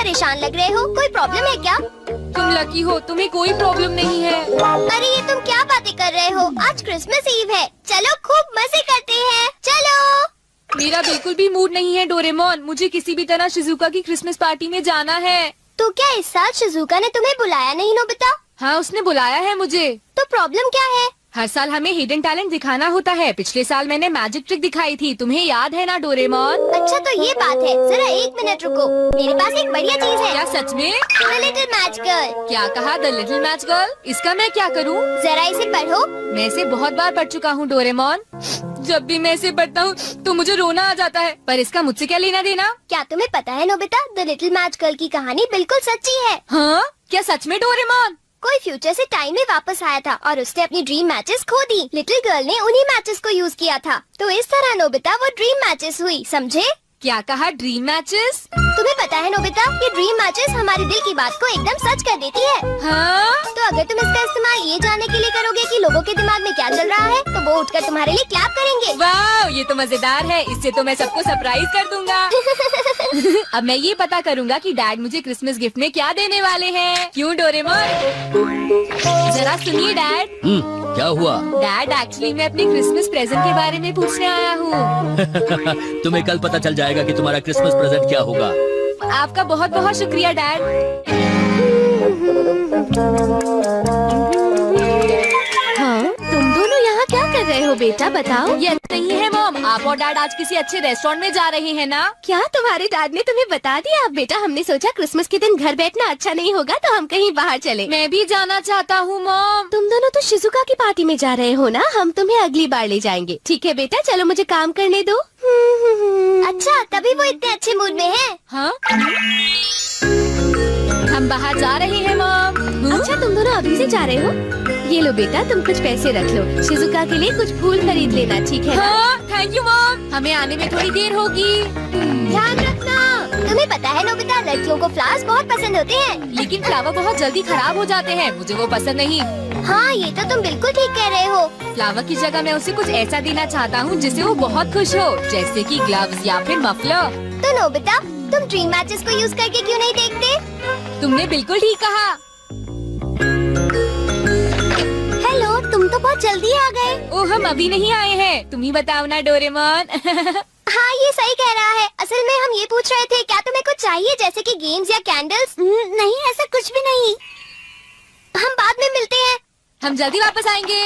परेशान लग रहे हो, कोई प्रॉब्लम है क्या? तुम लकी हो, तुम्हें कोई प्रॉब्लम नहीं है। अरे ये तुम क्या बातें कर रहे हो? आज क्रिसमस ईव है, चलो खूब मजे करते हैं, चलो। मेरा बिल्कुल भी मूड नहीं है डोरेमोन, मुझे किसी भी तरह शिजुका की क्रिसमस पार्टी में जाना है। तो क्या इस साल शिजुका ने तुम्हें बुलाया नहीं नोबिता? हाँ, उसने बुलाया है मुझे। तो प्रॉब्लम क्या है? हर साल हमें हिडन टैलेंट दिखाना होता है। पिछले साल मैंने मैजिक ट्रिक दिखाई थी, तुम्हें याद है ना डोरेमोन? अच्छा तो ये बात है, जरा एक मिनट रुको, मेरे पास एक बढ़िया चीज है। क्या सच में? The little match girl. क्या कहा? The little match girl? इसका मैं क्या करूँ? जरा इसे पढ़ो। मैं इसे बहुत बार पढ़ चुका हूँ डोरेमोन। जब भी मैं इसे पढ़ता हूँ तो मुझे रोना आ जाता है, पर इसका मुझसे क्या लेना देना? क्या तुम्हें पता है Nobita, the little match girl की कहानी बिल्कुल सच्ची है। हाँ, क्या सच में डोरेमोन? कोई फ्यूचर से टाइम में वापस आया था और उसने अपनी ड्रीम मैचेस खो दी। लिटिल गर्ल ने उन्हीं मैचेस को यूज किया था, तो इस तरह नोबिता वो ड्रीम मैचेस हुई, समझे? क्या कहा? Dream matches? तुम्हें पता है नोबिता, ये ड्रीम मैचेस हमारे दिल की बात को एकदम सच कर देती है। हाँ? तो अगर तुम इसका इस्तेमाल ये जानने के लिए करोगे कि लोगों के दिमाग में क्या चल रहा है, तो वो उठकर तुम्हारे लिए क्लैप करेंगे। वाह, ये तो मजेदार है, इससे तो मैं सबको सरप्राइज कर दूंगा। अब मैं ये पता करूंगा कि डैड मुझे क्रिसमस गिफ्ट में क्या देने वाले हैं। क्यों डोरेमोन? जरा सुनिए डैड। क्या हुआ? डैड, एक्चुअली मैं अपनी क्रिसमस प्रेजेंट के बारे में पूछने आया हूँ। तुम्हें कल पता चल जाएगा कि तुम्हारा क्रिसमस प्रेजेंट क्या होगा। आपका बहुत बहुत शुक्रिया डैड। हाँ, तुम दोनों यहाँ क्या कर रहे हो बेटा, बताओ। ये नहीं है मॉम, आप और डैड आज किसी अच्छे रेस्टोरेंट में जा रहे हैं ना? क्या तुम्हारे डैड ने तुम्हें बता दिया? बेटा, हमने सोचा क्रिसमस के दिन घर बैठना अच्छा नहीं होगा, तो हम कहीं बाहर चले। मैं भी जाना चाहता हूँ मॉम। तुम दोनों तो शिजुका की पार्टी में जा रहे हो ना, हम तुम्हें अगली बार ले जाएंगे। ठीक है बेटा, चलो मुझे काम करने दो। अच्छा, तभी वो इतने अच्छे मूड में है। हाँ? हम बाहर जा रहे हैं मॉम। अच्छा, तुम दोनों अभी से जा रहे हो? ये लो बेटा, तुम कुछ पैसे रख लो, शिजुका के लिए कुछ फूल खरीद लेना, ठीक है ना? हाँ, थैंक यू मॉम, हमें आने में थोड़ी देर होगी। ध्यान रखना। तुम्हें पता है नोबिता, लड़कियों को फ्लावर्स बहुत पसंद होते हैं। लेकिन फ्लावर बहुत जल्दी खराब हो जाते हैं, मुझे वो पसंद नहीं। हाँ, ये तो तुम बिल्कुल ठीक कह रहे हो। फ्लावर की जगह मैं उसे कुछ ऐसा देना चाहता हूँ जिससे वो बहुत खुश हो, जैसे कि ग्लव्स या फिर मफलर। तो नोबिता, तुम ड्रीम मैचेस को यूज करके क्यों नहीं देखते? तुमने बिल्कुल ठीक कहा। हेलो, तुम तो बहुत जल्दी आ गए। ओह, हम अभी नहीं आए हैं, तुम ही बताओ ना डोरेमोन। हाँ, ये सही कह रहा है। असल में हम ये पूछ रहे थे, क्या तुम्हें कुछ चाहिए जैसे कि गेम्स या कैंडल्स? नहीं, ऐसा कुछ भी नहीं। हम बाद में मिलते हैं। हम जल्दी वापस आएंगे।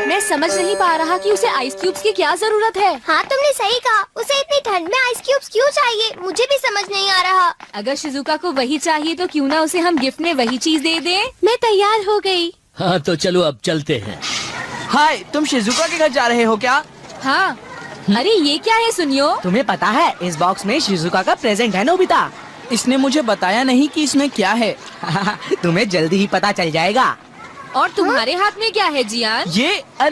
मैं समझ नहीं पा रहा कि उसे आइस क्यूब्स की क्या जरूरत है। हाँ, तुमने सही कहा, उसे इतनी ठंड में आइस क्यूब्स क्यों चाहिए, मुझे भी समझ नहीं आ रहा। अगर शिजुका को वही चाहिए तो क्यों ना उसे हम गिफ्ट में वही चीज दे दें। मैं तैयार हो गई। हाँ, तो चलो अब चलते हैं। हाय, तुम शिजुका के घर जा रहे हो क्या? हाँ। अरे ये क्या है सुनियो? तुम्हें पता है, इस बॉक्स में शिजुका का प्रेजेंट है नोबिता। इसने मुझे बताया नहीं कि इसमें क्या है। तुम्हें जल्दी ही पता चल जाएगा। और तुम्हारे हाथ में क्या है जियान?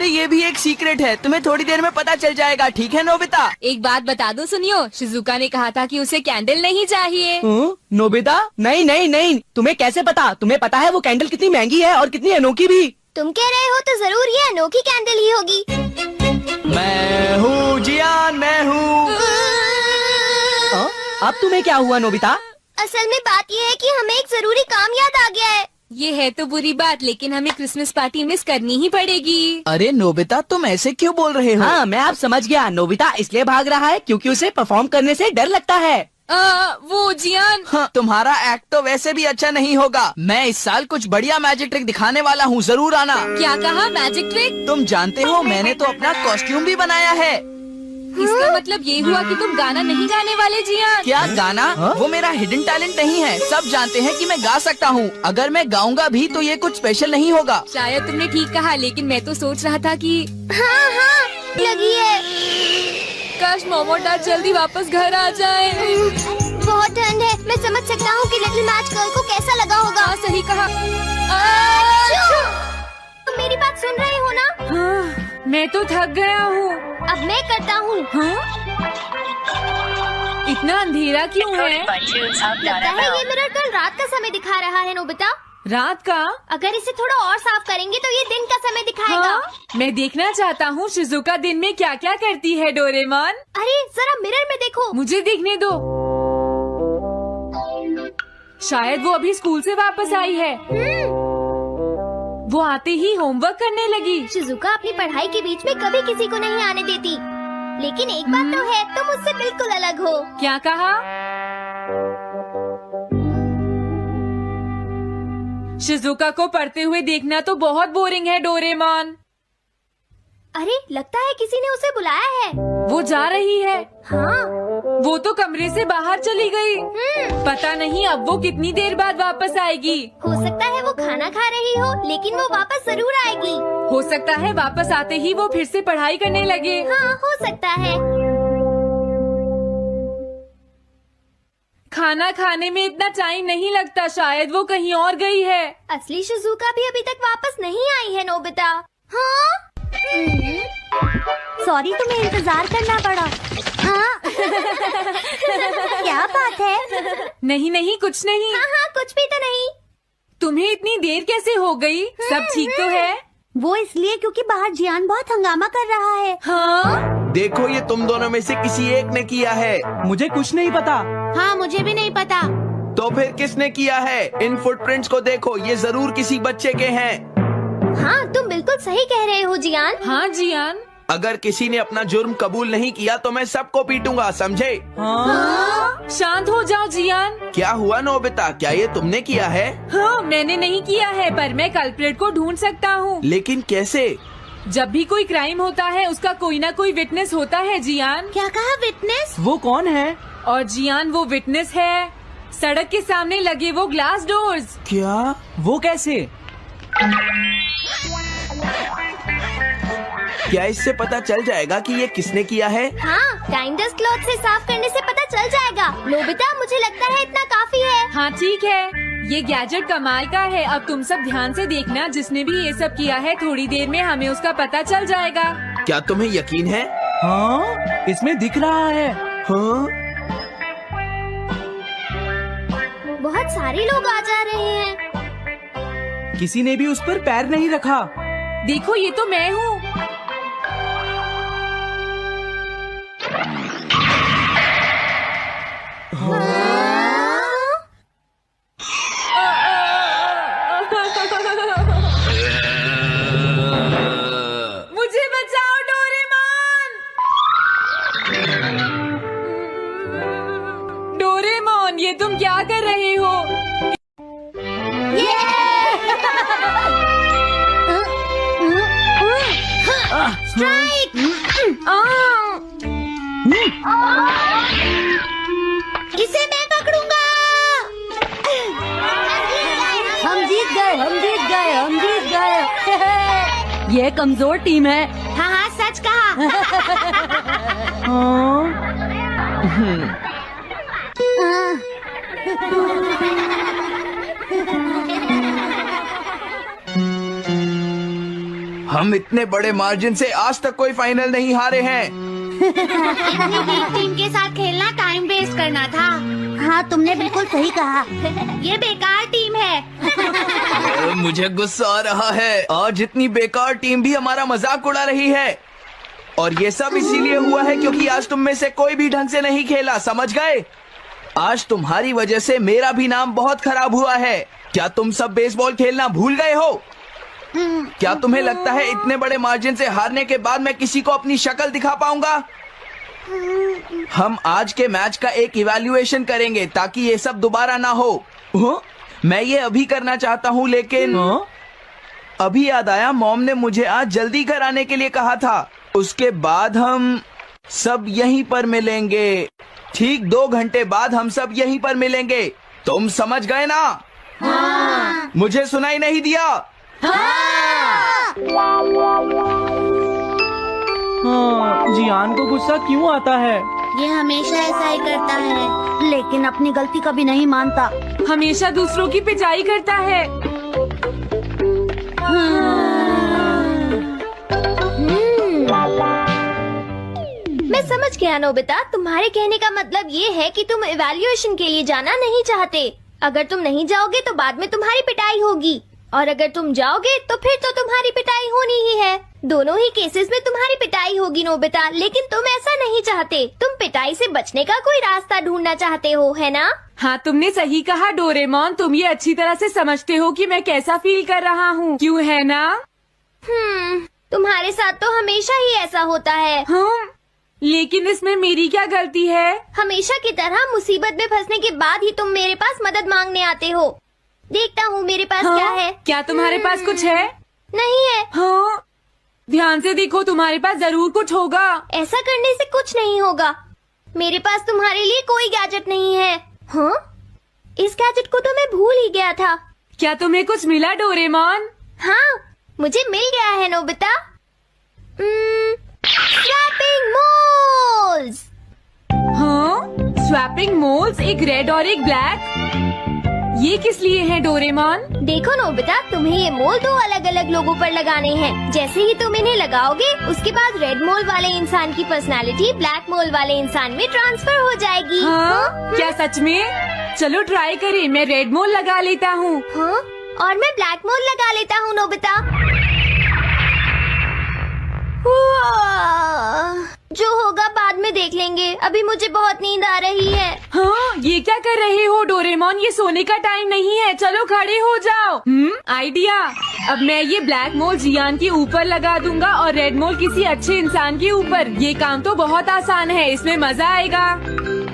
ये भी एक सीक्रेट है, तुम्हें थोड़ी देर में पता चल जाएगा, ठीक है नोबिता? एक बात बता दो सुनियो, शिजुका ने कहा था कि उसे कैंडल नहीं चाहिए। नोबिता, नहीं नहीं नहीं, तुम्हें कैसे पता? तुम्हें पता है वो कैंडल कितनी महंगी है और कितनी अनोखी भी। तुम कह रहे हो तो जरूर ये अनोखी कैंडल ही होगी। मैं हूँ जियान, मैं हूँ। अब तुम्हें क्या हुआ नोबिता? असल में बात ये है कि हमें एक जरूरी काम याद आ गया है। ये है तो बुरी बात, लेकिन हमें क्रिसमस पार्टी मिस करनी ही पड़ेगी। अरे नोबिता, तुम ऐसे क्यों बोल रहे हो? हाँ, मैं अब समझ गया। नोबिता इसलिए भाग रहा है क्योंकि उसे परफॉर्म करने से डर लगता है। वो जियान। हाँ, तुम्हारा एक्ट तो वैसे भी अच्छा नहीं होगा। मैं इस साल कुछ बढ़िया मैजिक ट्रिक दिखाने वाला हूँ, जरूर आना। क्या कहा? Magic trick? तुम जानते हो, मैंने तो अपना कॉस्ट्यूम भी बनाया है। इसका मतलब ये हुआ कि तुम गाना नहीं गाने वाले जियान? क्या गाना? वो मेरा हिडन टैलेंट नहीं है, सब जानते हैं कि मैं गा सकता हूँ। अगर मैं गाऊंगा भी तो ये कुछ स्पेशल नहीं होगा। शायद तुमने ठीक कहा, लेकिन मैं तो सोच रहा था कि हाँ हाँ, लगी है। काश मॉम और डैड जल्दी वापस घर आ जाए। बहुत ठंड है, मैं समझ सकता हूँ कि लिटिल मैच गर्ल को कैसा लगा होगा। हाँ, सही कहा। तुम मेरी बात सुन रहे हो ना? हाँ, मैं तो थक गया हूँ। अब मैं करता हूँ। हाँ? इतना अंधेरा क्यों है? लगता है ये मिरर कल रात का समय दिखा रहा है नोबिता। रात का? अगर इसे थोड़ा और साफ करेंगे तो ये दिन का समय दिखाएगा। हाँ? मैं देखना चाहता हूँ शिजुका दिन में क्या क्या करती है डोरेमोन। अरे जरा मिरर में देखो। मुझे देखने दो। शायद वो अभी स्कूल से वापस आई है। वो आते ही होमवर्क करने लगी। शिजुका अपनी पढ़ाई के बीच में कभी किसी को नहीं आने देती, लेकिन एक बात तो है, तुम उससे बिल्कुल अलग हो। क्या कहा? शिजुका को पढ़ते हुए देखना तो बहुत बोरिंग है डोरेमोन। अरे लगता है किसी ने उसे बुलाया है। वो जा रही है। हाँ। वो तो कमरे से बाहर चली गई। पता नहीं अब वो कितनी देर बाद वापस आएगी। हो सकता है वो खाना खा रही हो, लेकिन वो वापस जरूर आएगी। हो सकता है वापस आते ही वो फिर से पढ़ाई करने लगे। हाँ, हो सकता है। खाना खाने में इतना टाइम नहीं लगता, शायद वो कहीं और गई है। असली शिजुका भी अभी तक वापस नहीं आई है नोबिता। हाँ? सॉरी, तुम्हें इंतजार करना पड़ा। हाँ? क्या बात है? नहीं नहीं, कुछ नहीं। हाँ हाँ, कुछ भी तो नहीं। तुम्हें इतनी देर कैसे हो गई? सब ठीक तो है? वो इसलिए क्योंकि बाहर जियान बहुत हंगामा कर रहा है। हाँ? देखो, ये तुम दोनों में से किसी एक ने किया है। मुझे कुछ नहीं पता। हाँ, मुझे भी नहीं पता। तो फिर किसने किया है? इन फुटप्रिंट्स को देखो, ये जरूर किसी बच्चे के हैं। हाँ, तुम बिल्कुल सही कह रहे हो जियान। हाँ जियान। अगर किसी ने अपना जुर्म कबूल नहीं किया तो मैं सबको पीटूंगा, समझे? हाँ? शांत हो जाओ जियान। क्या हुआ नोबिता, क्या ये तुमने किया है? हाँ, मैंने नहीं किया है, पर मैं कल्प्रेट को ढूंढ सकता हूँ। लेकिन कैसे? जब भी कोई क्राइम होता है उसका कोई ना कोई विटनेस होता है जियान। क्या कहा, विटनेस? वो कौन है? और जियान वो विटनेस है। सड़क के सामने लगे वो ग्लास डोर्स। क्या? वो कैसे? क्या इससे पता चल जाएगा कि ये किसने किया है? हाँ, टाइम डस्ट क्लॉथ से साफ करने से पता चल जाएगा। नोबिता, मुझे लगता है इतना काफी है। हाँ ठीक है, ये गैजेट कमाल का है। अब तुम सब ध्यान से देखना, जिसने भी ये सब किया है थोड़ी देर में हमें उसका पता चल जाएगा। क्या तुम्हें यकीन है? हाँ, इसमें दिख रहा है। हाँ? बहुत सारे लोग आ जा रहे हैं। किसी ने भी उस पर पैर नहीं रखा। देखो, ये तो मैं हूँ। मुझे बचाओ डोरेमोन। डोरेमोन, ये तुम क्या कर रहे हो? स्ट्राइक! इसे मैं पकड़ूंगा। हम जीत गए, हम जीत गए, हम जीत गए। ये कमजोर टीम है। हाँ हाँ, सच कहा। हम इतने बड़े मार्जिन से आज तक कोई फाइनल नहीं हारे हैं। टीम के साथ खेलना टाइम वेस्ट करना था। हाँ, तुमने बिल्कुल सही कहा। ये बेकार टीम है। मुझे गुस्सा आ रहा है। आज इतनी बेकार टीम भी हमारा मजाक उड़ा रही है, और ये सब इसीलिए हुआ है क्योंकि आज तुम में से कोई भी ढंग से नहीं खेला, समझ गए? आज तुम्हारी वजह से मेरा भी नाम बहुत खराब हुआ है। क्या तुम सब बेसबॉल खेलना भूल गए हो? क्या तुम्हें लगता है इतने बड़े मार्जिन से हारने के बाद मैं किसी को अपनी शक्ल दिखा पाऊंगा? हम आज के मैच का एक इवैल्यूएशन करेंगे ताकि ये सब दोबारा ना हो। मैं ये अभी करना चाहता हूँ, लेकिन अभी याद आया मॉम ने मुझे आज जल्दी घर आने के लिए कहा था। उसके बाद हम सब यहीं पर मिलेंगे। ठीक 2 घंटे बाद हम सब यहीं पर मिलेंगे। तुम समझ गए ना? हाँ। मुझे सुनाई नहीं दिया? हाँ, जियान को गुस्सा क्यों आता है? ये हमेशा ऐसा ही करता है, लेकिन अपनी गलती कभी नहीं मानता। हमेशा दूसरों की पिटाई करता है। मैं समझ गया नोबिता, तुम्हारे कहने का मतलब ये है कि तुम इवैल्यूएशन के लिए जाना नहीं चाहते। अगर तुम नहीं जाओगे तो बाद में तुम्हारी पिटाई होगी, और अगर तुम जाओगे तो फिर तो तुम्हारी पिटाई होनी ही है। दोनों ही केसेस में तुम्हारी पिटाई होगी नोबिता, लेकिन तुम ऐसा नहीं चाहते। तुम पिटाई से बचने का कोई रास्ता ढूंढना चाहते हो, है ना? हाँ, तुमने सही कहा डोरेमोन। तुम ये अच्छी तरह से समझते हो कि मैं कैसा फील कर रहा हूँ, क्यों है ना? तुम्हारे साथ तो हमेशा ही ऐसा होता है। लेकिन इसमें मेरी क्या गलती है? हमेशा की तरह मुसीबत में फंसने के बाद ही तुम मेरे पास मदद मांगने आते हो। देखता हूँ मेरे पास क्या है। क्या तुम्हारे पास कुछ है? नहीं है। हाँ, ध्यान से देखो, तुम्हारे पास जरूर कुछ होगा। ऐसा करने से कुछ नहीं होगा। मेरे पास तुम्हारे लिए कोई गैजेट नहीं है। हाँ, इस गैजेट को तो मैं भूल ही गया था। क्या तुम्हें कुछ मिला डोरेमोन? हाँ, मुझे मिल गया है नोबिता। Swapping moles. हाँ, स्वैपिंग मोल्स, एक रेड और एक ब्लैक। ये किस लिए है डोरेमोन? देखो नोबिता, तुम्हें ये मोल दो अलग अलग लोगों पर लगाने हैं। जैसे ही तुम इन्हें लगाओगे, उसके बाद रेड मोल वाले इंसान की पर्सनालिटी ब्लैक मोल वाले इंसान में ट्रांसफर हो जाएगी। हाँ? क्या सच में? चलो ट्राई करें। मैं रेड मोल लगा लेता हूँ। हाँ? और मैं ब्लैक मोल लगा लेता हूँ नोबिता। जो होगा बाद में देख लेंगे। अभी मुझे बहुत नींद आ रही है। हाँ, ये क्या कर रहे हो डोरेमोन? ये सोने का टाइम नहीं है। चलो खड़े हो जाओ। आइडिया। अब मैं ये ब्लैक मोल जियान के ऊपर लगा दूंगा और रेड मोल किसी अच्छे इंसान के ऊपर। ये काम तो बहुत आसान है, इसमें मजा आएगा।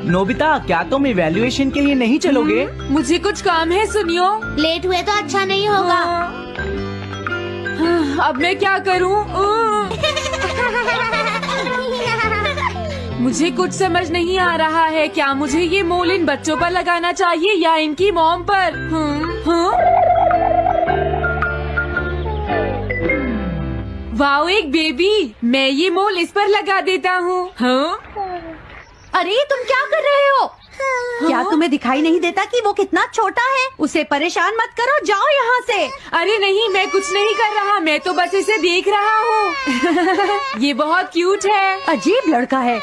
नोबिता, क्या तुम इवैल्यूएशन के लिए नहीं चलोगे? मुझे कुछ काम है, सुनियो। लेट हुए तो अच्छा नहीं होगा। अब मैं क्या करूँ? मुझे कुछ समझ नहीं आ रहा है। क्या मुझे ये मोल इन बच्चों पर लगाना चाहिए या इनकी मॉम पर? वाओ, एक बेबी। मैं ये मोल इस पर लगा देता हूँ। अरे तुम क्या कर रहे हो? क्या तुम्हें दिखाई नहीं देता कि वो कितना छोटा है? उसे परेशान मत करो, जाओ यहाँ से। अरे नहीं, मैं कुछ नहीं कर रहा। मैं तो बस इसे देख रहा हूँ। ये बहुत क्यूट है। अजीब लड़का है।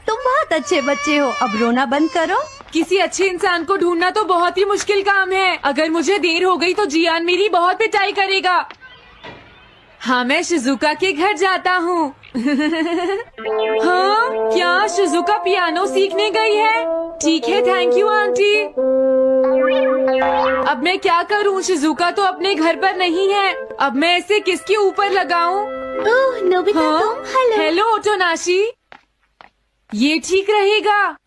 तुम बहुत अच्छे बच्चे हो। अब रोना बंद करो। किसी अच्छे इंसान को ढूंढना तो बहुत ही मुश्किल काम है। अगर मुझे देर हो गई तो जियान मेरी बहुत पिटाई करेगा। हाँ, मैं शिजुका के घर जाता हूँ। हाँ, क्या शिजुका पियानो सीखने गई है? ठीक है, थैंक यू आंटी। अब मैं क्या करूँ? शिजुका तो अपने घर पर नहीं है। अब मैं इसे किसके ऊपर लगाऊं? ओह नोबिता, तुम? हेलो ओटोनाशी। ये ठीक रहेगा।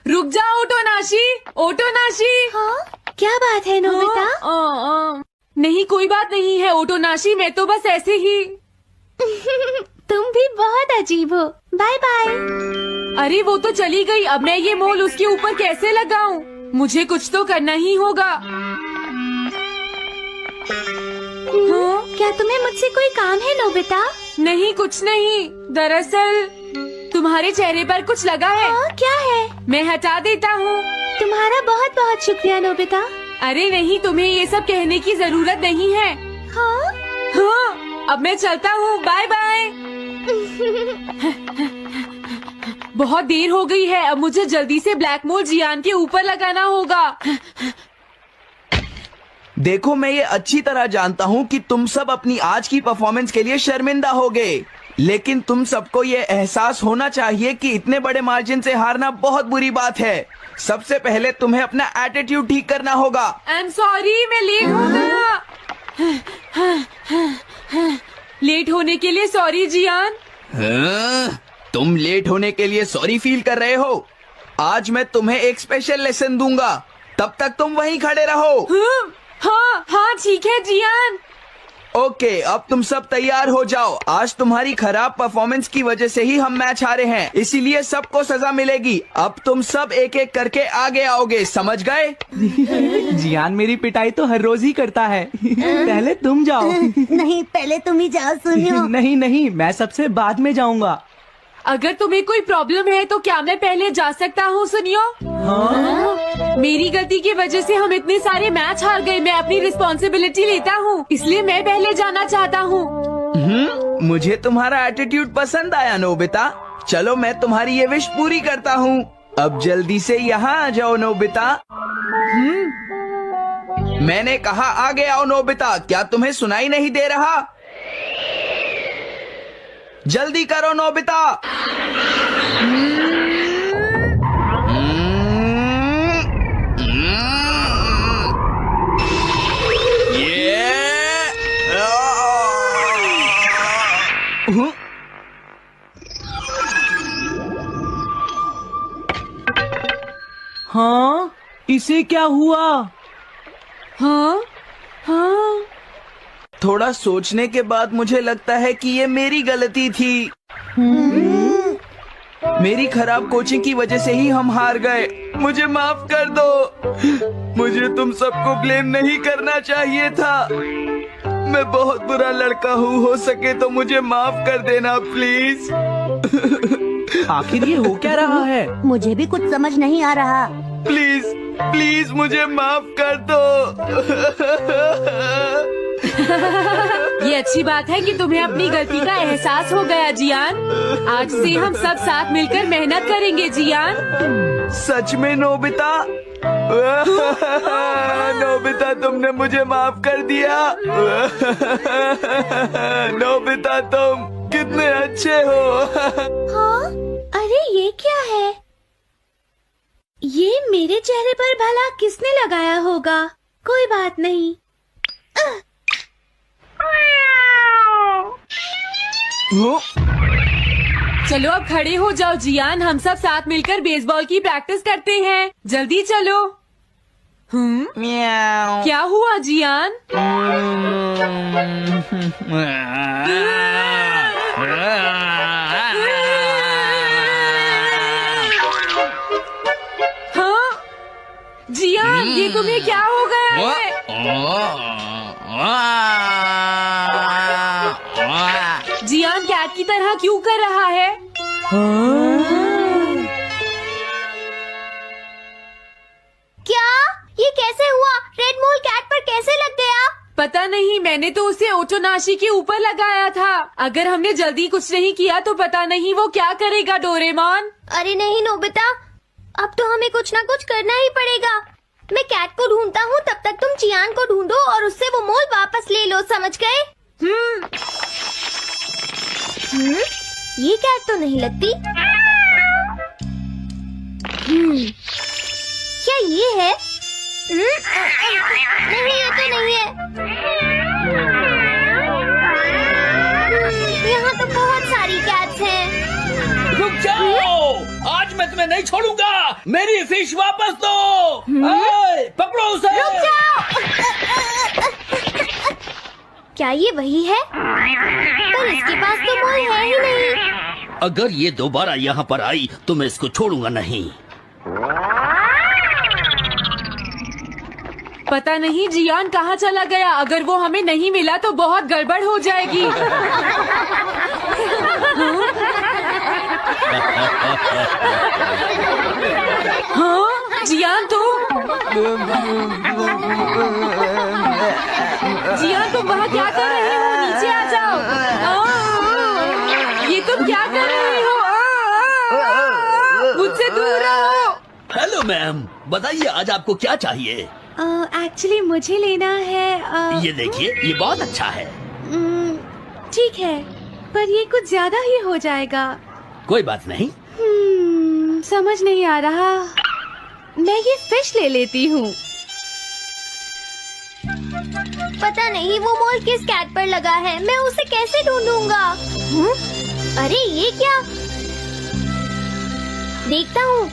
रुक जाओ ओटोनाशी। ओटोनाशी। हाँ? क्या बात है नोबिता? नहीं, कोई बात नहीं है ओटोनाशी। मैं तो बस ऐसे ही। तुम भी बहुत अजीब हो। Bye bye. अरे वो तो चली गई। अब मैं ये मोल उसके ऊपर कैसे लगाऊं? मुझे कुछ तो करना ही होगा। क्या तुम्हें मुझसे कोई काम है नोबिता? नहीं, कुछ नहीं। दरअसल तुम्हारे चेहरे पर कुछ लगा है। क्या है? मैं हटा देता हूँ। तुम्हारा बहुत बहुत शुक्रिया नोबिता। अरे नहीं, तुम्हें ये सब कहने की जरूरत नहीं है। हाँ? हाँ, अब मैं चलता हूँ। Bye bye. बहुत देर हो गई है। अब मुझे जल्दी से ब्लैक मोल जियान के ऊपर लगाना होगा। देखो, मैं ये अच्छी तरह जानता हूँ कि तुम सब अपनी आज की परफॉर्मेंस के लिए शर्मिंदा होगे, लेकिन तुम सबको ये एहसास होना चाहिए कि इतने बड़े मार्जिन से हारना बहुत बुरी बात है। सबसे पहले तुम्हें अपना एटीट्यूड ठीक करना होगा। आई एम सॉरी, मैं लेट हो गया। लेट होने के लिए सॉरी जियान। तुम लेट होने के लिए सॉरी फील कर रहे हो? आज मैं तुम्हें एक स्पेशल लेसन दूंगा, तब तक तुम वहीं खड़े रहो। हाँ हाँ, ठीक है जियान। ओके, अब तुम सब तैयार हो जाओ। आज तुम्हारी खराब परफॉर्मेंस की वजह से ही हम मैच हारे हैं, इसीलिए सबको सजा मिलेगी। अब तुम सब एक एक करके आगे आओगे, समझ गए? जियान मेरी पिटाई तो हर रोज ही करता है। पहले तुम जाओ। नहीं, पहले तुम ही जाओ सुनियो। नहीं नहीं, मैं सबसे बाद में जाऊंगा। अगर तुम्हें कोई प्रॉब्लम है तो क्या मैं पहले जा सकता हूँ सुनियो? हाँ? मेरी गलती की वजह से हम इतने सारे मैच हार गए। मैं अपनी रिस्पॉन्सिबिलिटी लेता हूँ, इसलिए मैं पहले जाना चाहता हूँ। मुझे तुम्हारा एटीट्यूड पसंद आया नोबिता। चलो मैं तुम्हारी ये विश पूरी करता हूँ। अब जल्दी से यहाँ आ जाओ नोबिता। मैंने कहा आगे आओ नोबिता, क्या तुम्हें सुनाई नहीं दे रहा? जल्दी करो नोबिता। हाँ, इसे क्या हुआ? हाँ हाँ। थोड़ा सोचने के बाद मुझे लगता है कि ये मेरी गलती थी। मेरी खराब कोचिंग की वजह से ही हम हार गए। मुझे माफ कर दो। मुझे तुम सबको ब्लेम नहीं करना चाहिए था। मैं बहुत बुरा लड़का हूँ। हो सके तो मुझे माफ कर देना प्लीज। आखिर ये हो क्या रहा है? मुझे भी कुछ समझ नहीं आ रहा। प्लीज प्लीज मुझे माफ कर दो। ये अच्छी बात है कि तुम्हें अपनी गलती का एहसास हो गया जियान। आज से हम सब साथ मिलकर मेहनत करेंगे जियान। सच में नोबिता? नोबिता तुमने मुझे माफ कर दिया। नोबिता तुम कितने अच्छे हो। हाँ? अरे ये क्या है? ये मेरे चेहरे पर भला किसने लगाया होगा? कोई बात नहीं। चलो अब खड़े हो जाओ जियान। हम सब साथ मिलकर बेसबॉल की प्रैक्टिस करते हैं। जल्दी चलो। क्या हुआ जियान? हाँ जियान, ये तुम्हें क्या हो गया है? जियान कैट की तरह क्यों कर रहा है? क्या ये कैसे हुआ? रेड मोल कैट पर कैसे लग गया? पता नहीं, मैंने तो उसे ओटोनाशी के ऊपर लगाया था। अगर हमने जल्दी कुछ नहीं किया तो पता नहीं वो क्या करेगा डोरेमोन। अरे नहीं नोबिता, अब तो हमें कुछ ना कुछ करना ही पड़ेगा। मैं कैट को ढूंढता हूँ, तब तक तुम चियान को ढूंढो और उससे वो मोल वापस ले लो, समझ गए? ये कैट तो नहीं लगती। क्या ये है? नहीं, ये तो नहीं है। यहाँ तो बहुत सारी कैट्स हैं। रुक जाओ, आज मैं तुम्हें नहीं छोड़ूंगा। मेरी फिश वापस दो। पकड़ो उसे। रुक जाओ। क्या ये वही है? पर इसके पास तो मोल है ही नहीं। अगर ये दोबारा यहाँ पर आई तो मैं इसको छोड़ूंगा नहीं। पता नहीं जियान कहाँ चला गया। अगर वो हमें नहीं मिला तो बहुत गड़बड़ हो जाएगी। हाँ जियान तुम वहाँ क्या कर रहे हो? नीचे आ जाओ। ये तुम क्या कर रहे हो? मुझसे दूर रहो। हेलो मैम, बताइए आज आपको क्या चाहिए? एक्चुअली मुझे लेना है। ये देखिए, ये बहुत अच्छा है। ठीक है, पर ये कुछ ज्यादा ही हो जाएगा। कोई बात नहीं। समझ नहीं आ रहा। मैं ये फिश ले लेती हूँ। पता नहीं वो मोल किस कैट पर लगा है। मैं उसे कैसे ढूंढूंगा? अरे ये क्या? देखता हूँ।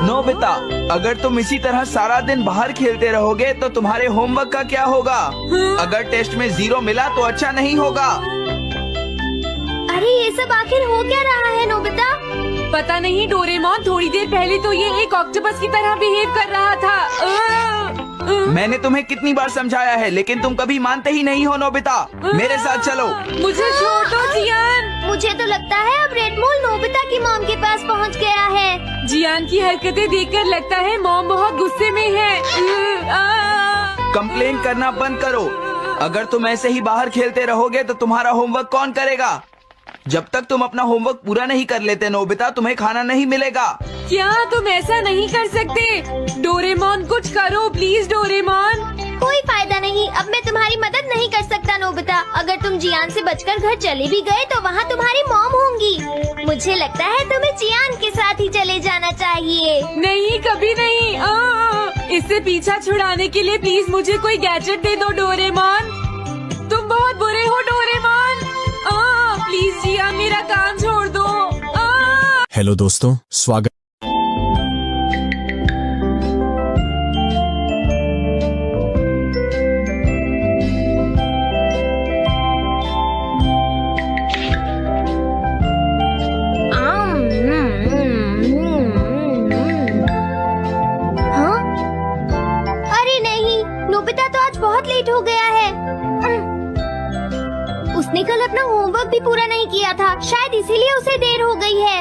नोबिता, अगर तुम इसी तरह सारा दिन बाहर खेलते रहोगे तो तुम्हारे होमवर्क का क्या होगा? अगर टेस्ट में 0 मिला तो अच्छा नहीं होगा। अरे ये सब आखिर हो क्या रहा है नोबिता? पता नहीं डोरेमोन, थोड़ी देर पहले तो ये एक ऑक्टोपस की तरह बिहेव कर रहा था। मैंने तुम्हें कितनी बार समझाया है, लेकिन तुम कभी मानते ही नहीं हो। नोबिता, मेरे साथ चलो। मुझे छोड़ दो जियान। मुझे तो लगता है अब रेड मोल नोबिता की मॉम के पास पहुंच गया है। जियान की हरकतें देखकर लगता है मॉम बहुत गुस्से में है। कंप्लेन करना बंद करो। अगर तुम ऐसे ही बाहर खेलते रहोगे तो तुम्हारा होमवर्क कौन करेगा? जब तक तुम अपना होमवर्क पूरा नहीं कर लेते नोबिता, तुम्हें खाना नहीं मिलेगा। क्या तुम ऐसा नहीं कर सकते? डोरेमोन कुछ करो प्लीज डोरेमोन। कोई फायदा नहीं। अब मैं तुम्हारी मदद नहीं कर सकता नोबिता। अगर तुम जियान से बचकर घर चले भी गए तो वहाँ तुम्हारी मॉम होंगी। मुझे लगता है तुम्हें जियान के साथ ही चले जाना चाहिए। नहीं, कभी नहीं। इससे पीछा छुड़ाने के लिए प्लीज मुझे कोई गैजेट दे दो डोरेमोन। तुम बहुत बुरे हो डोरेमोन। प्लीज जियान मेरा काम छोड़ दो। हेलो दोस्तों, स्वागत। हाँ? अरे नहीं, नोबिता तो आज बहुत लेट हो गया है। उसने कल अपना होमवर्क भी पूरा नहीं किया था, शायद इसीलिए उसे देर हो गई है।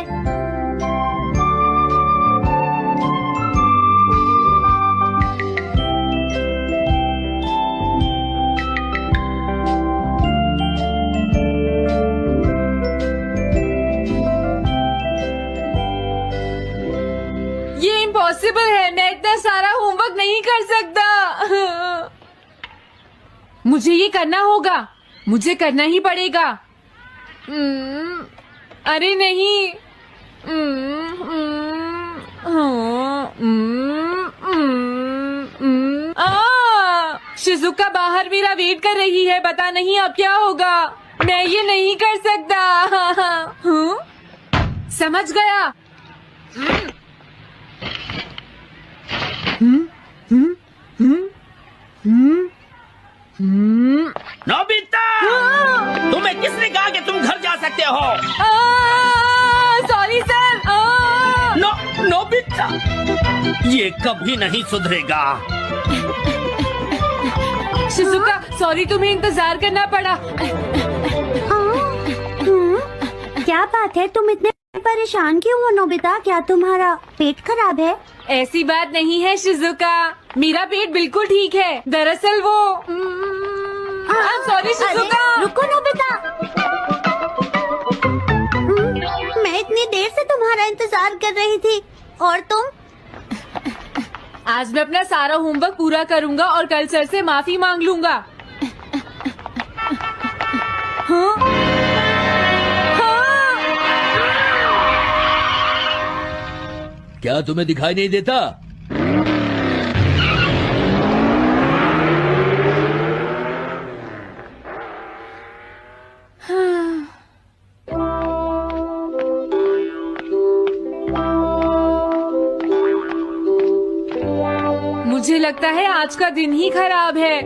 ये इम्पॉसिबल है, मैं इतना सारा होमवर्क नहीं कर सकता। मुझे ये करना होगा, मुझे करना ही पड़ेगा। अरे नहीं। शिजुका बाहर मेरा वेट कर रही है, पता नहीं अब क्या होगा। मैं ये नहीं कर सकता। समझ गया। नोबिता, तुम्हें किसने कहा कि तुम घर जा सकते हो? Sorry sir. नोबिता, ये कभी नहीं सुधरेगा। शिजुका सॉरी, तुम्हें इंतजार करना पड़ा। क्या बात है, तुम इतने परेशान क्यों हो नोबिता? क्या तुम्हारा पेट खराब है? ऐसी बात नहीं है शिजुका, मेरा पेट बिल्कुल ठीक है। दरअसल वो सॉरी शिजुका। रुको नोबिता, मैं इतनी देर से तुम्हारा इंतजार कर रही थी और तुम? आज मैं अपना सारा होमवर्क पूरा करूंगा और कल सर से माफी मांग लूंगा। हाँ? हाँ? क्या तुम्हें दिखाई नहीं देता? मुझे लगता है आज का दिन ही खराब है।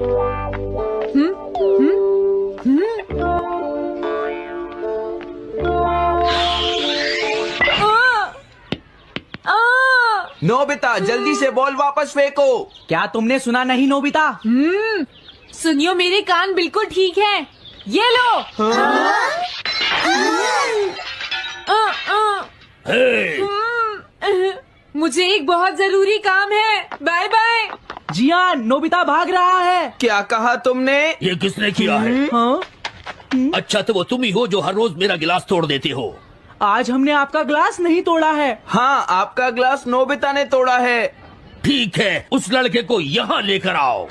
नोबिता, जल्दी से बॉल वापस फेंको। क्या तुमने सुना नहीं नोबिता? सुनियो, मेरे कान बिल्कुल ठीक हैं। ये लो। मुझे एक बहुत जरूरी काम है। Bye bye. जियान, नोबिता भाग रहा है। क्या कहा तुमने? ये किसने किया है? हाँ? अच्छा, तो वो तुम ही हो जो हर रोज मेरा गिलास तोड़ देते हो। आज हमने आपका ग्लास नहीं तोड़ा है। हाँ, आपका ग्लास नोबिता ने तोड़ा है। ठीक है, उस लड़के को यहाँ लेकर आओ।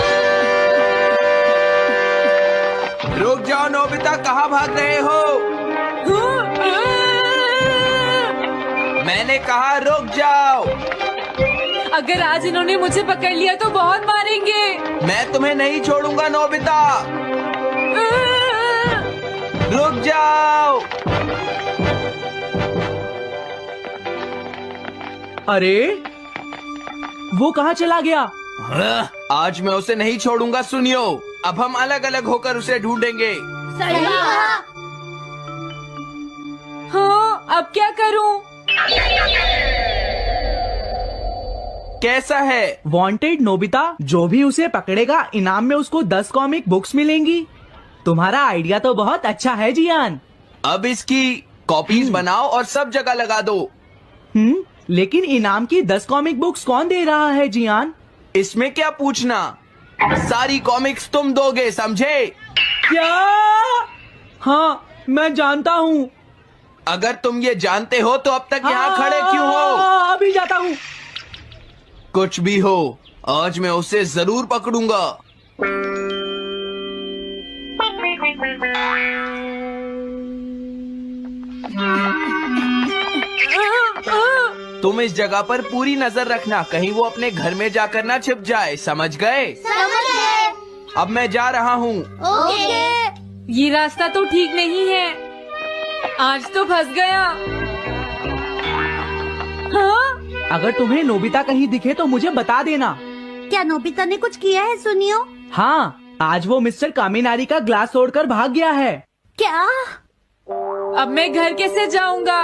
रुक जाओ नोबिता, कहाँ भाग रहे हो? मैंने कहा रुक जाओ। अगर आज इन्होंने मुझे पकड़ लिया तो बहुत मारेंगे। मैं तुम्हें नहीं छोड़ूंगा नोबिता, रुक जाओ। अरे वो कहाँ चला गया? आज मैं उसे नहीं छोड़ूंगा। सुनियो, अब हम अलग अलग होकर उसे ढूंढेंगे। हाँ, अब क्या करूं? कैसा है? वांटेड नोबिता, जो भी उसे पकड़ेगा इनाम में उसको 10 कॉमिक बुक्स मिलेंगी। तुम्हारा आइडिया तो बहुत अच्छा है जियान। अब इसकी कॉपीज बनाओ और सब जगह लगा दो। लेकिन इनाम की 10 कॉमिक बुक्स कौन दे रहा है जियान? इसमें क्या पूछना, सारी कॉमिक्स तुम दोगे, समझे? क्या? हाँ, मैं जानता हूँ। अगर तुम ये जानते हो तो अब तक यहाँ खड़े क्यों हो? अभी जाता हूँ। कुछ भी हो, आज मैं उसे जरूर पकड़ूंगा। तुम इस जगह पर पूरी नजर रखना, कहीं वो अपने घर में जाकर ना छिप जाए, समझ गए? समझ गए। अब मैं जा रहा हूँ। ओके। ये रास्ता तो ठीक नहीं है, आज तो फंस गया। हाँ? अगर तुम्हें नोबिता कहीं दिखे तो मुझे बता देना। क्या नोबिता ने कुछ किया है सुनियो? हाँ, आज वो मिस्टर कामिनारी का ग्लास तोड़कर भाग गया है। क्या? अब मैं घर कैसे जाऊंगा?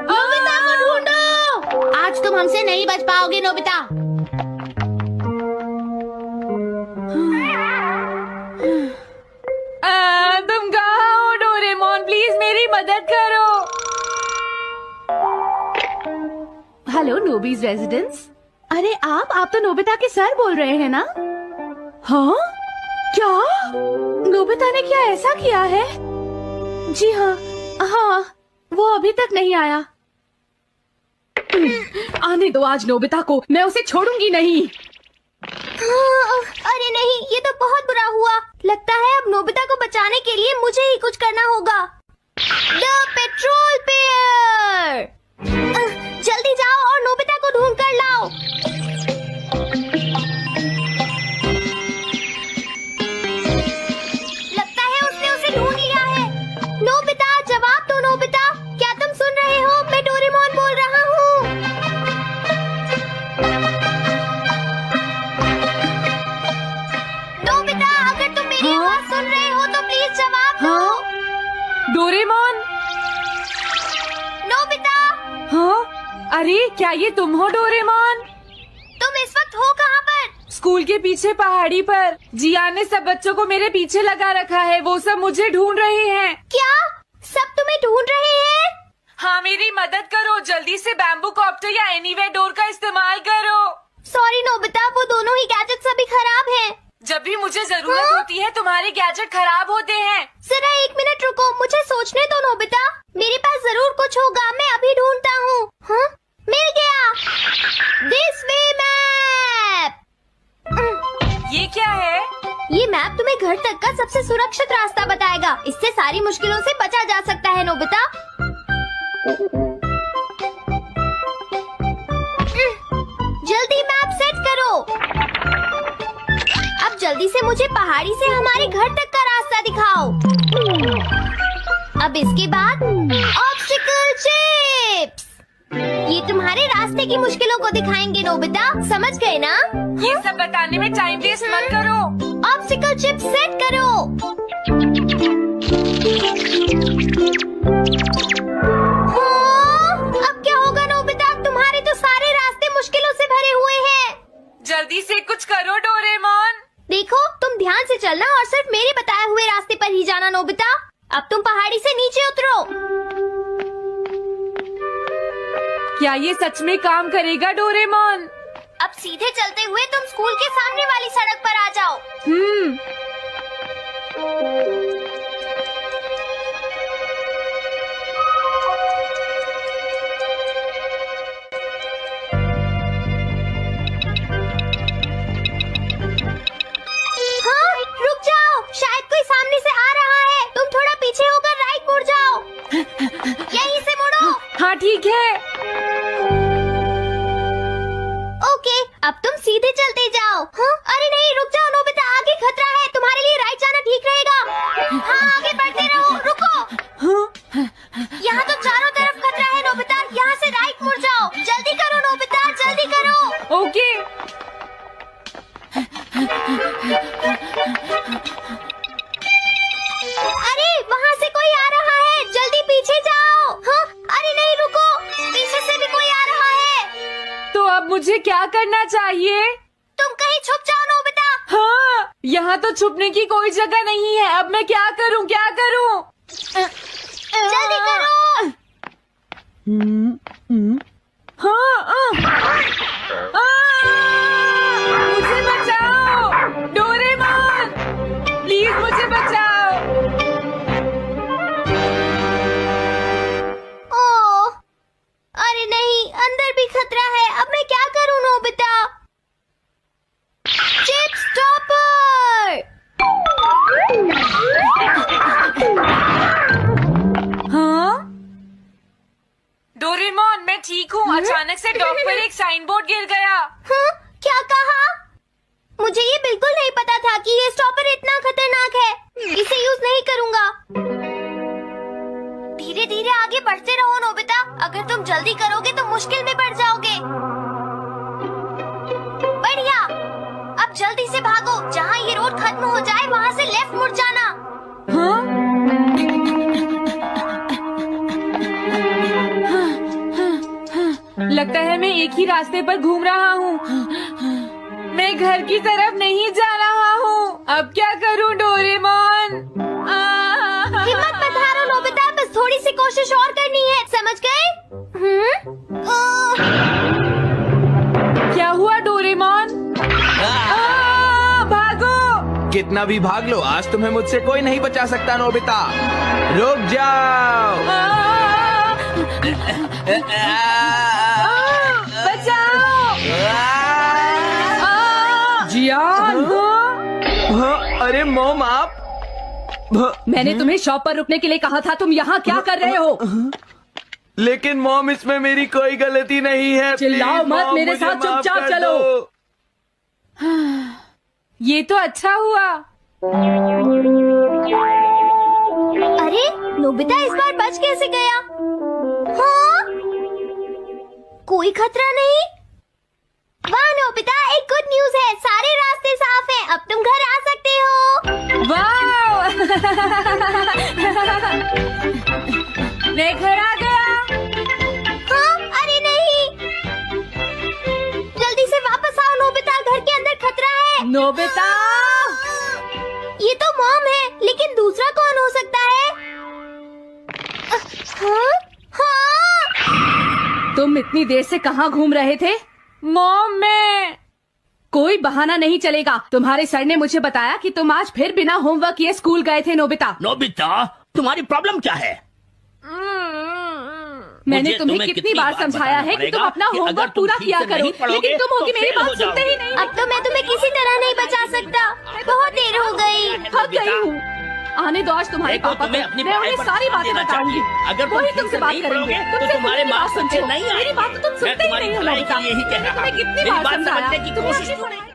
नोबिता को ढूंढो। आज तुम हमसे नहीं बच पाओगे नोबिता। तुम कहाँ हो डोरेमोन? प्लीज मेरी मदद करो। हेलो नोबीज रेजिडेंस। अरे आप तो नोबिता के सर बोल रहे हैं ना? हाँ? क्या? नोबिता ने क्या ऐसा किया है? जी हाँ, हाँ, वो अभी तक नहीं आया। आने दो आज नोबिता को, मैं उसे छोड़ूंगी नहीं। अरे नहीं, ये तो बहुत बुरा हुआ। लगता है अब नोबिता को बचाने के लिए मुझे ही कुछ करना होगा। The petrol pair. जल्दी जाओ और नोबिता को ढूंढ कर लाओ। लगता है उसने उसे ढूंढ लिया है। नोबिता, जवाब दो नोबिता। क्या तुम सुन रहे हो? मैं डोरेमोन बोल रहा हूँ। नोबिता, अगर तुम मेरी आवाज सुन रहे हो तो प्लीज जवाब दो। डोरेमोन? नोबिता, हाँ? अरे क्या ये तुम हो डोरेमोन? तुम इस वक्त हो कहाँ पर? स्कूल के पीछे पहाड़ी पर। जियान ने सब बच्चों को मेरे पीछे लगा रखा है, वो सब मुझे ढूंढ रहे हैं। क्या सब तुम्हें ढूंढ रहे हैं? हाँ, मेरी मदद करो, जल्दी से बैम्बू कॉप्टर या एनीवेयर डोर का इस्तेमाल करो। सॉरी नोबिता, वो दोनों ही गैजेट्स अभी खराब हैं। जब भी मुझे जरूरत होती है तुम्हारे गैजेट खराब होते हैं। जरा 1 मिनट रुको, मुझे सोचने दो नोबिता। मेरे पास जरूर कुछ होगा, मैं अभी ढूंढता हूँ। हाँ? मिल गया। This way map. ये क्या है? ये मैप तुम्हें घर तक का सबसे सुरक्षित रास्ता बताएगा। इससे सारी मुश्किलों से बचा जा सकता है नोबिता। जल्दी मैप सेट करो। अब जल्दी से मुझे पहाड़ी से हमारे घर तक का रास्ता दिखाओ। अब इसके बाद ऑब्स्टिकल चिप्स। ये तुम्हारे रास्ते की मुश्किलों को दिखाएंगे नोबिता, समझ गए ना? ये सब बताने में टाइम वेस्ट मत करो। ऑब्स्टिकल चिप्स सेट करो। हाँ, अब क्या होगा नोबिता? तुम्हारे तो सारे रास्ते मुश्किलों से भरे हुए हैं। जल्दी से कुछ करो डोरेमोन। देखो, तुम ध्यान से चलना और सिर्फ मेरे बताए हुए रास्ते पर ही जाना नोबिता। अब तुम पहाड़ी से नीचे उतरो। क्या ये सच में काम करेगा डोरेमोन? अब सीधे चलते हुए तुम स्कूल के सामने वाली सड़क पर आ जाओ। हाँ, रुक जाओ, शायद कोई सामने से आ रहा है। तुम थोड़ा पीछे होकर राइट मुड़ जाओ। यहीं से मुड़ो। हाँ ठीक है। ओके, अब तुम सीधे चलते जाओ। हाँ? अरे नहीं, रुक जाओ नोबिता, आगे खतरा है। तुम्हारे लिए राइट जाना ठीक रहेगा। हाँ, आगे बढ़ते रहो। रुको, यहाँ तो चारों तरफ खतरा है नोबिता। यहाँ से राइट मुड़ जाओ। जल्दी करो नोबिता, जल्दी करो। ओके। अरे वहाँ से कोई आ रहा है, जल्दी पीछे जाओ। हाँ? अरे नहीं, रुको, पीछे से भी कोई आ रहा है। तो अब मुझे क्या करना चाहिए? तुम कहीं छुप जाओ नोबिता। हाँ, यहाँ तो छुपने की कोई जगह नहीं है। अब मैं क्या करूँ, क्या करूँ? जल्दी करो। हाँ, मुझे बचाओ डोरेमोन, प्लीज मुझे बचाओ। ओह, अरे नहीं, अंदर भी खतरा है। अब मैं क्या करूँ नोबिता? Chip stopper. हाँ? ठीक हूँ। अचानक से डॉक पर एक साइन बोर्ड गिर गया। हाँ, क्या कहा? मुझे ये बिल्कुल नहीं पता था कि ये स्टॉपर इतना खतरनाक है। इसे यूज नहीं करूँगा। धीरे धीरे आगे बढ़ते रहो नोबिता। अगर तुम जल्दी करोगे तो मुश्किल में पड़ जाओगे। बढ़िया। अब जल्दी से भागो। जहाँ ये रोड खत्म हो जाए वहाँ से लेफ्ट मुड़ जाना। लगता है मैं एक ही रास्ते पर घूम रहा हूँ। मैं घर की तरफ नहीं जा रहा हूँ। अब क्या करूँ डोरेमोन? हिम्मत मत हारो नोबिता, बस थोड़ी सी कोशिश और करनी है, समझ गए? क्या हुआ डोरेमोन? भागो! कितना भी भाग लो, आज तुम्हें मुझसे कोई नहीं बचा सकता नोबिता। रुक जाओ। बचाओ! जियान! हाँ, अरे मॉम आप। मैंने तुम्हें शॉप पर रुकने के लिए कहा था, तुम यहाँ क्या कर रहे हो? लेकिन मॉम इसमें मेरी कोई गलती नहीं है। चिल्लाओ प्लीज, मत, मॉम, मेरे मुझे साथ माफ चुपचाप कर चलो। दो। ये तो अच्छा हुआ। अरे नोबिता इस बार बच कैसे गया? हाँ? कोई खतरा नहीं? वाह नोबिता, एक गुड न्यूज है, सारे रास्ते साफ हैं, अब तुम घर आ सकते हो। वाह! मैं घर आ गया। हाँ? अरे नहीं, जल्दी से वापस आओ नोबिता, घर के अंदर खतरा है। नोबिता! ये तो मॉम है, लेकिन दूसरा कौन हो सकता है? हाँ? हाँ? तुम इतनी देर से कहाँ घूम रहे थे? मॉम मैं कोई बहाना नहीं चलेगा। तुम्हारे सर ने मुझे बताया कि तुम आज फिर बिना होमवर्क किए स्कूल गए थे नोबिता। नोबिता, तुम्हारी प्रॉब्लम क्या है? मैंने मुझे तुम्हें कितनी बार समझाया है कि तुम अपना कि अगर होमवर्क तुम पूरा ठीक किया से करो, नहीं पढ़ोगे, लेकिन तुम होगी तो मेरी फेल हो बात सुनते ही जाओगे। नहीं। अब तो मैं तुम्हें किसी तरह नहीं बचा सकता, बहुत देर हो गई। थक गई हूँ। आने दो आज तुम्हारे देखो, पापा तुम्हें को, अपनी मैं पढ़ाई उन्हें पर सारी ध्यान बातें देना बताऊंगी। चाहिए। अगर तुम वही ठीक तुमसे से बात नहीं करेंगे। पढ़ोगे, तो तुमसे तुम्हारे मेरी मार्क्स बात सुनते अच्छे हो। नहीं मेरी आएंगे। बात तो तुम मैं सुनते ही तुम्हारी नहीं हो भलाई नोबिता। के लिए ही कह मैंने रहा तुम्हें हूँ। कितनी मेरी बार बात समझाया, समझने की तुम कोशिश मुझे करो। सुने।